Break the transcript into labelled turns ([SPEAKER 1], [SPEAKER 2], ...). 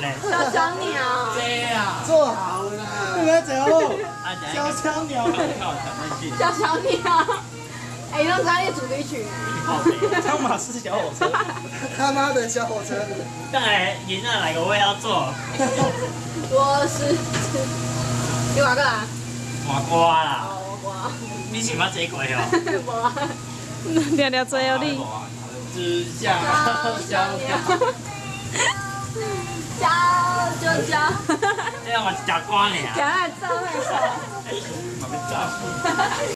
[SPEAKER 1] 呢？
[SPEAKER 2] 小小鸟，
[SPEAKER 1] 这啊，
[SPEAKER 3] 做好了，你们走，小小鸟，
[SPEAKER 2] 小小鸟。哎，那专业主题曲。
[SPEAKER 3] 汤马斯小火车，他妈的小火车，
[SPEAKER 1] 当然赢了哪个我也要做。
[SPEAKER 2] 我是你玩个啦？
[SPEAKER 1] 麻瓜啦，
[SPEAKER 2] 哦，我
[SPEAKER 1] 你喜欢这鬼哦？
[SPEAKER 2] 我啊。
[SPEAKER 4] 聊聊最有力。
[SPEAKER 1] 只想
[SPEAKER 2] 小鸟。叫就叫。
[SPEAKER 1] 这样我吃瓜呢。
[SPEAKER 2] 赶快走，快走。